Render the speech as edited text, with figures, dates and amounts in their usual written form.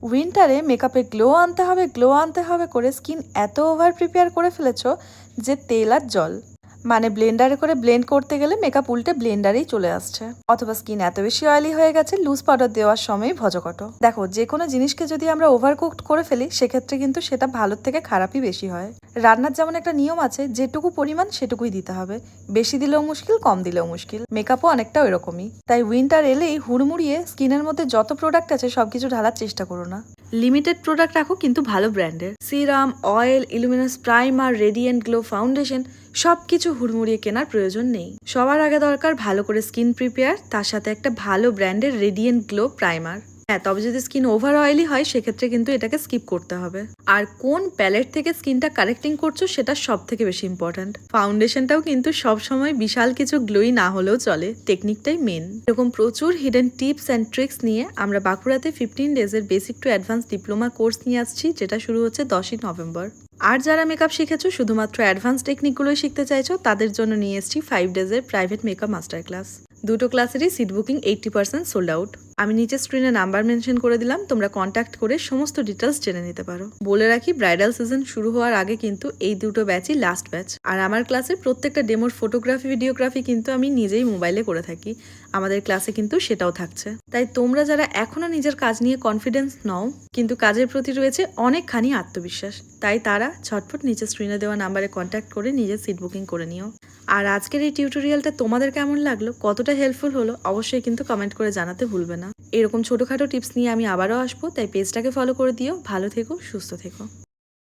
উইন্টারে মেকআপে glow আনতে হবে করে স্কিন এত ওভার প্রিপেয়ার করে ফেলেছো যে তেল আর জল, মানে ব্লেন্ডারে করে ব্লেন্ড করতে গেলে মেকআপ উল্টে ব্লেন্ডারেই চলে আসছে, অথবা স্কিন এত বেশি অয়েলি হয়ে গেছে লুজ পাউডার দেওয়ার সময় ভজকটো। দেখো, যে কোনো জিনিসকে যদি আমরা ওভার কুকড করে ফেলি সেক্ষেত্রে কিন্তু সেটা ভালোর থেকে খারাপই বেশি হয়। রান্নার যেমন একটা নিয়ম আছে, যেটুকু পরিমাণ সেটুকুই দিতে হবে, বেশি দিলেও মুশকিল, কম দিলেও মুশকিল। মেকআপও অনেকটা ওইরকমই। তাই উইন্টার এলেই হুড়মুড়িয়ে স্কিনের মধ্যে যত প্রোডাক্ট আছে সবকিছু ঢালার চেষ্টা করো না। লিমিটেড প্রোডাক্ট রাখো, কিন্তু ভালো ব্র্যান্ডের। Serum, oil, luminous primer, radiant glow foundation সবকিছু হুড়মুড়িয়ে কেনার প্রয়োজন নেই। সবার আগে দরকার ভালো করে স্কিন প্রিপেয়ার, তার সাথে একটা ভালো ব্র্যান্ডের রেডিয়েন্ট গ্লো প্রাইমার। হ্যাঁ, তবে যদি স্কিন ওভার অয়েলি হয় সেক্ষেত্রে কিন্তু এটাকে স্কিপ করতে হবে। আর কোন প্যালেট থেকে স্কিনটা কারেক্টিং করছো সেটা সব থেকে বেশি ইম্পর্ট্যান্ট। ফাউন্ডেশনটাও কিন্তু সবসময় বিশাল কিছু গ্লোই না হলেও চলে, টেকনিকটাই মেন। এরকম প্রচুর হিডেন টিপস অ্যান্ড ট্রিক্স নিয়ে আমরা বাঁকুড়াতে 15 ডেজের basic to advance diploma course নিয়ে আসছি, যেটা শুরু হচ্ছে 10ই নভেম্বর। আর যারা মেকআপ শিখেছো, শুধুমাত্র অ্যাডভান্স টেকনিকগুলোই শিখতে চাইছো, তাদের জন্য নিয়ে এসেছি 5 ডেজের প্রাইভেট মেকআপ মাস্টার ক্লাস। দুটো ক্লাসেরই সিট বুকিং 80% সোল্ড আউট। আমি নিচে স্ক্রিনে নাম্বার মেনশন করে দিলাম, তোমরা কন্ট্যাক্ট করে সমস্ত ডিটেলস জেনে নিতে পারো। বলে রাখি, ব্রাইডাল সিজন শুরু হওয়ার আগে কিন্তু এই দুটো ব্যাচই লাস্ট ব্যাচ। আর আমার ক্লাসের প্রত্যেকটা ডেমোর ফটোগ্রাফি, ভিডিওগ্রাফি কিন্তু আমি নিজেই মোবাইলে করে থাকি। আমাদের ক্লাসে কিন্তু সেটাও থাকছে। তাই তোমরা যারা এখনো নিজের কাজ নিয়ে কনফিডেন্স নও, কিন্তু কাজের প্রতি রয়েছে অনেকখানি আত্মবিশ্বাস, তাই তারা ঝটফট নিচে স্ক্রিনে দেওয়া নাম্বারে কন্ট্যাক্ট করে নিজের সিট বুকিং করে নিও। আর আজকের এই টিউটোরিয়ালটা তোমাদের কেমন লাগলো, কতটা হেল্পফুল হলো, অবশ্যই কিন্তু কমেন্ট করে জানাতে ভুলবে না। এরকম ছোটোখাটো টিপস নিয়ে আমি আবারও আসবো, তাই পেজটাকে ফলো করে দিও। ভালো থেকো, সুস্থ থেকো।